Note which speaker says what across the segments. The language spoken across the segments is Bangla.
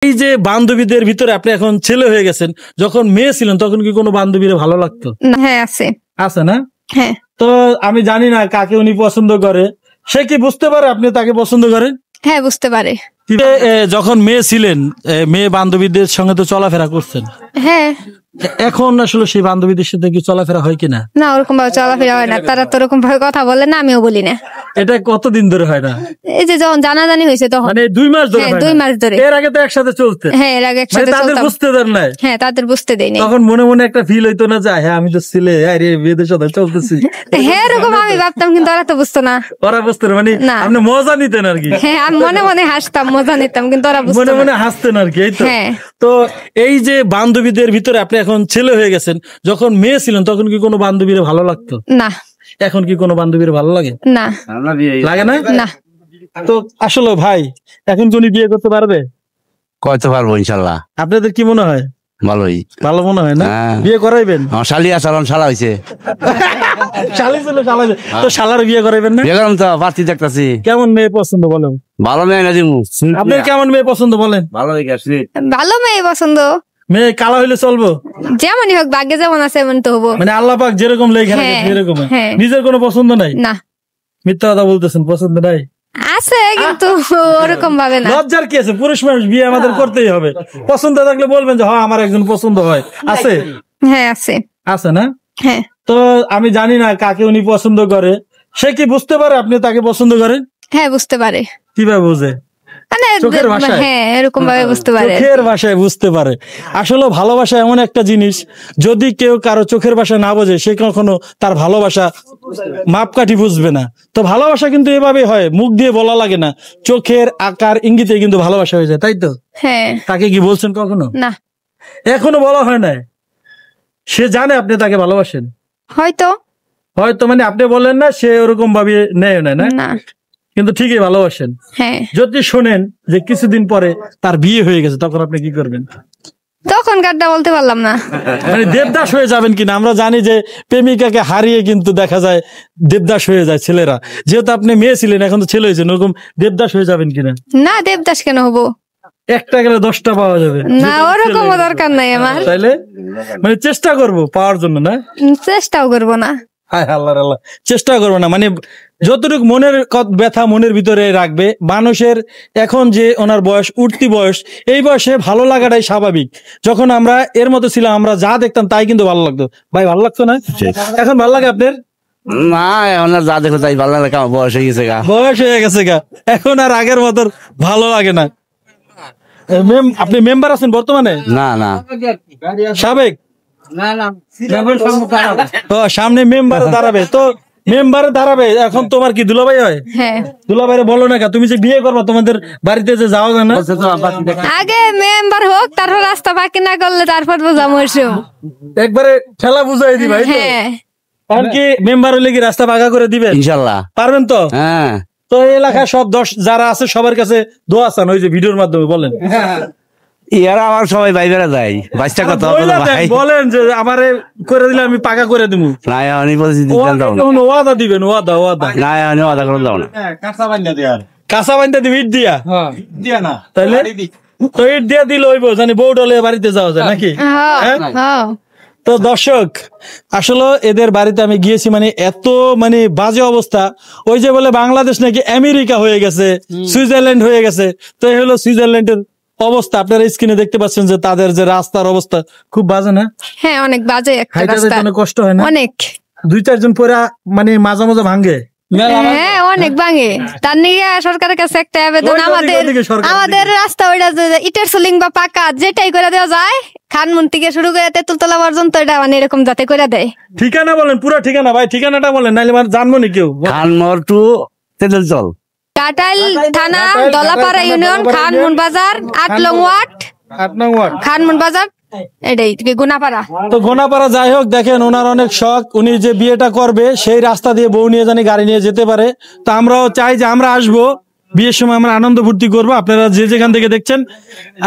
Speaker 1: এই যে বান্ধবীদের ভিতরে আপনি এখন ছেলে হয়ে গেছেন, যখন মেয়ে ছিলেন তখন কি কোনো বান্ধবীর ভালো লাগতো?
Speaker 2: হ্যাঁ আছে।
Speaker 1: আছে না?
Speaker 2: হ্যাঁ।
Speaker 1: তো আমি জানি না কাকে উনি পছন্দ করে, সে কি বুঝতে পারে আপনি তাকে পছন্দ করেন?
Speaker 2: হ্যাঁ বুঝতে পারে।
Speaker 1: যখন মেয়ে ছিলেন, মেয়ে বান্ধবীদের সঙ্গে তো চলাফেরা করছেন।
Speaker 2: হ্যাঁ।
Speaker 1: এখন আসলে সেই বান্ধবীদের সাথে কি চলাফেরা হয় কিনা?
Speaker 2: না, ওরকম ভাবে চলাফেরা হয় না, তারা তো ওরকম ভাবে কথা বলে না, আমিও বলি না।
Speaker 1: এটা কতদিন ধরে হয় না?
Speaker 2: এই যে যখন জানাজানি হয়েছে তখন।
Speaker 1: মানে 2 মাস ধরে?
Speaker 2: হ্যাঁ 2 মাস ধরে।
Speaker 1: এর আগে তো একসাথে চলতে?
Speaker 2: হ্যাঁ এর আগে একসাথে
Speaker 1: তাদের
Speaker 2: চলতাম।
Speaker 1: বুঝতে দেন নাই?
Speaker 2: হ্যাঁ তাদের বুঝতে দেই নাই।
Speaker 1: তখন মনে মনে একটা ফিল হইতো না যে হ্যাঁ আমি তো ছেলে, আরে মেয়েদের সাথে চলতেছি?
Speaker 2: হ্যাঁ এরকম আমি ভাবতাম, কিন্তু ওরা তো বুঝতো না।
Speaker 1: ওরা বুঝতো না মানে আপনি মজা নিতেন আর কি?
Speaker 2: হ্যাঁ আমি মনে মনে হাসতাম, মজা নিতাম, কিন্তু ওরা বুঝতো না।
Speaker 1: মনে মনে হাসতেন আর কি, এই তো?
Speaker 2: হ্যাঁ।
Speaker 1: তো এই যে বান্ধবীদের ভিতরে আপনি এখন ছেলে হয়ে গেছেন, যখন মেয়ে ছিলেন তখন কি কোনো বান্ধবীর ভালো লাগতো?
Speaker 2: না।
Speaker 1: এখন কি কোনো বান্ধবীর ভালো লাগে?
Speaker 2: না।
Speaker 1: লাগে না?
Speaker 2: না।
Speaker 1: তো আসলে ভাই এখন কি উনি বিয়ে করতে পারবে?
Speaker 3: করতে পারবো ইনশাল্লাহ।
Speaker 1: আপনাদের কি মনে হয়?
Speaker 3: ভালোই।
Speaker 1: ভালো মনে হয় না? বিয়ে করাইবেন?
Speaker 3: শালি আসালাম, শালা হয়েছে।
Speaker 1: শালি ছিল, শালা। তো শালার বিয়ে করাইবেন না?
Speaker 3: বিয়ে করলাম তো, পার্টি দেখতেছি।
Speaker 1: কেমন মেয়ে পছন্দ বলেন?
Speaker 3: ভালো মেয়ে না দিমু।
Speaker 1: আপনার কেমন মেয়ে পছন্দ বলেন?
Speaker 3: ভালো হয়ে গেছে।
Speaker 2: ভালো মেয়ে পছন্দ।
Speaker 1: মেয়ে কালা হইলে চলবো?
Speaker 2: যেমনই হোক, ভাগ্যে যেমন আছে এমন তো হবো।
Speaker 1: মানে আল্লাহ পাক যেরকম লেখা রেখেছে সেরকম? নিজের কোনো পছন্দ নাই?
Speaker 2: না।
Speaker 1: মিথ্যা কথা বলতেছেন, পছন্দ নাই?
Speaker 2: আছে কিন্তু ওরকম ভাবে না।
Speaker 1: লজ্জার কি আছে? পুরুষ মানুষ, বিয়ে আমাদের করতেই হবে। পছন্দ থাকলে বলবেন যে হ্যাঁ আমার একজন পছন্দ হয়। আছে?
Speaker 2: হ্যাঁ আছে।
Speaker 1: আছে না?
Speaker 2: হ্যাঁ।
Speaker 1: তো আমি জানি না কাকে উনি পছন্দ করে, সে কি বুঝতে পারে আপনি তাকে পছন্দ করেন?
Speaker 2: হ্যাঁ বুঝতে পারে।
Speaker 1: কিভাবে বুঝে?
Speaker 2: মানে
Speaker 1: চোখের ভাষায়?
Speaker 2: হ্যাঁ এরকম ভাবে বুঝতে পারে।
Speaker 1: চোখের ভাষায় বুঝতে পারে। আসলে ভালোবাসা এমন একটা জিনিস, যদি কেউ কারো চোখের ভাষা না বোঝে সে কখনো তার ভালোবাসা মাপকাঠি বুঝবে না। তো ভালোবাসা কিন্তু এভাবে হয়, মুখ দিয়ে বলা লাগে না, চোখের আকার ইঙ্গিতে কিন্তু ভালোবাসা হয়ে যায়, তাই তো?
Speaker 2: হ্যাঁ।
Speaker 1: তাকে কি বলছেন কখনো?
Speaker 2: না।
Speaker 1: এখনো বলা হয় না? সে জানে আপনি তাকে ভালোবাসেন?
Speaker 2: হয়তো।
Speaker 1: হয়তো মানে আপনি বলেন না, সে ওরকম ভাবে নেয় না?
Speaker 2: না,
Speaker 1: কিন্তু ঠিকই ভালোবাসেন।
Speaker 2: হ্যাঁ।
Speaker 1: যদি শোনেন যে কিছুদিন পরে তার বিয়ে হয়ে গেছে, তখন আপনি কি করবেন?
Speaker 2: তখন কারটা বলতে পারলাম না।
Speaker 1: মানে দেবদাস হয়ে যাবেন কিনা? আমরা জানি যে প্রেমিকাকে হারিয়ে কিন্তু দেখা যায় দেবদাস হয়ে যায় ছেলেরা। যেহেতু আপনি মেয়ে ছিলেন, এখন তো ছেলে হয়েছেন, ওরকম দেবদাস হয়ে যাবেন কিনা?
Speaker 2: না, দেবদাস কেন হবো?
Speaker 1: একটা গেলে 10টা পাওয়া যাবে
Speaker 2: না, ওরকম দরকার নাই আমার।
Speaker 1: তাইলে মানে চেষ্টা করব পাওয়ার জন্য, না
Speaker 2: চেষ্টাও করবো না।
Speaker 1: হায় আল্লাহ আল্লাহ, চেষ্টা করবো না মানে যতটুকু মনের ব্যথা মনের ভিতরে রাখবে। মানুষের এখন যে ওনার বয়স, উঠতি বয়স, এই বয়সে ভালো লাগাটাই স্বাভাবিক। যখন আমরা এর মতো ছিলাম, আমরা যা দেখতাম তাই কিন্তু ভালো লাগতো। ভাই ভালো লাগতো না? এখন ভালো লাগে আপনার?
Speaker 3: না, এখন যা দেখো তাই ভালো লাগে। বয়স হয়ে গেছে গা।
Speaker 1: বয়স হয়ে গেছে গা, এখন আর আগের মতো ভালো লাগে না। আপনি মেম্বার আছেন বর্তমানে?
Speaker 3: না না,
Speaker 1: সাবেক? সামনে মেম্বার দাঁড়াবে, তো মেম্বারে দাঁড়াবে। এখন তোমার কি দুলাভাই হয়?
Speaker 2: হ্যাঁ।
Speaker 1: দুলাভাইরে বলো না, তুমি যে বিয়ে করবা তোমাদের বাড়িতে যে যাওয়া যায় না?
Speaker 2: আগে মেম্বার হোক, তারপর রাস্তা বাকি না করলে তারপর বোঝাবো।
Speaker 1: একবারে ঠেলা বুঝাই দিবা?
Speaker 2: হ্যাঁ।
Speaker 1: কারণ কি মেম্বার হলে কি রাস্তা বাঁকা করে দিবেন?
Speaker 3: ইনশাল্লাহ
Speaker 1: পারবেন তো?
Speaker 3: হ্যাঁ।
Speaker 1: তো এই এলাকায় সব 10 যারা আছে সবার কাছে দোয়া চান, ওই যে ভিডিওর মাধ্যমে বলেন।
Speaker 3: ইয়ারা আমার সবাই বাইরে যায়, বাইশটা কথা
Speaker 1: বলেন যে আমারে করে দিলে আমি পাকা করে দিব।
Speaker 3: না আমি বলছি
Speaker 1: ওয়াদা দিবেন, ওয়াদা ওয়াদা।
Speaker 3: না আমি ওয়াদা করে দাও না।
Speaker 1: কাঁচা বান্ধা দিবি, ইট দিয়া না? তাইলে তো ইট দিয়া দিলে হইব, জানি বউ ডলে বাড়িতে যাওয়া যায় নাকি? তো দর্শক, আসলে এদের বাড়িতে আমি গিয়েছি, মানে এত মানে বাজে অবস্থা। ওই যে বলে বাংলাদেশ নাকি আমেরিকা হয়ে গেছে, সুইজারল্যান্ড হয়ে গেছে। তো এই হলো সুইজারল্যান্ডের অবস্থা। আপনারা স্ক্রিনে দেখতে পাচ্ছেন যে তাদের যে রাস্তার অবস্থা খুব বাজে না?
Speaker 2: হ্যাঁ অনেক বাজে একটা রাস্তা।
Speaker 1: কষ্ট হয় না?
Speaker 2: অনেক।
Speaker 1: 2-4 জন পরে মানে মাঝে মাঝে ভাঙে।
Speaker 2: হ্যাঁ অনেক ভাঙে। তার নিয়ে সরকারের কাছে একটা আবেদন, আমাদের রাস্তা ওইটা ইটের সোলিং বা পাকা যেটাই করে দেওয়া যায়, খানমুন থেকে শুরু করে তেঁতুলতলা পর্যন্ত, এটা মানে এরকম যাতে করে দেয়।
Speaker 1: ঠিকানা বলেন, পুরো ঠিকানা ভাই, ঠিকানাটা বলেন, নাইলে মানে জানবো নি কেউ।
Speaker 3: খানমোর টু তেঁতুলতল,
Speaker 2: কাটাইল থানা, দলাপাড়া ইউনিয়ন, খানমুন বাজার, 8 নং ওয়ার্ড, খানমুন বাজার, এটাই গোনাপাড়া।
Speaker 1: তো গোনাপাড়া যাই হোক, দেখেন ওনার অনেক শখ, উনি যে বিয়েটা করবে সেই রাস্তা দিয়ে বউ নিয়ে জানি গাড়ি নিয়ে যেতে পারে। তো আমরাও চাই যে আমরা আসবো, বিয়ের সময় আমরা আনন্দ ফুর্তি করবো। আপনারা যে যেখান থেকে দেখছেন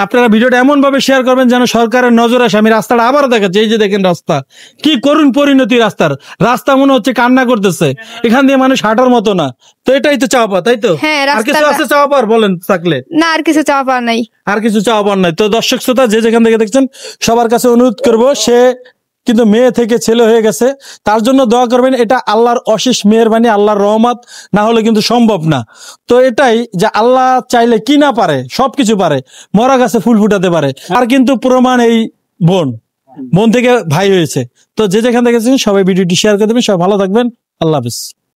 Speaker 1: আপনারা ভিডিওটা এমন ভাবে শেয়ার করবেন যেন সরকারের নজর আসে। আমি রাস্তাটা আবারও দেখাচ্ছি, এই যে দেখেন রাস্তা, কি করুণ পরিণতি রাস্তার। রাস্তা মনে হচ্ছে কান্না করতেছে, এখান দিয়ে মানুষ হাঁটার মতো না। তো এটাই তো চাওয়া পাওয়া, তাই তো? আর কিছু আছে চাওয়া পাওয়ার বলেন থাকলে?
Speaker 2: না, আর কিছু চাওয়া পাওয়া নাই,
Speaker 1: আর কিছু চাওয়া পাওয়ার নাই। তো দর্শক শ্রোতা যে যেখান থেকে দেখছেন সবার কাছে অনুরোধ করবো, সে কিন্তু মেয়ে থেকে ছেলে হয়ে গেছে, তার জন্য দোয়া করবেন। এটা আল্লাহর অশেষ মেহেরবানি, আল্লাহর রহমত, না হলে কিন্তু সম্ভব না। তো এটাই যে আল্লাহ চাইলে কি না পারে, সবকিছু পারে, মরা গাছে ফুল ফুটাতে পারে। আর কিন্তু প্রমাণ এই বোন থেকে ভাই হয়েছে। তো যে যেখান থেকে সবাই ভিডিওটি শেয়ার করে দেবেন। সবাই ভালো থাকবেন, আল্লাহ হাফেজ।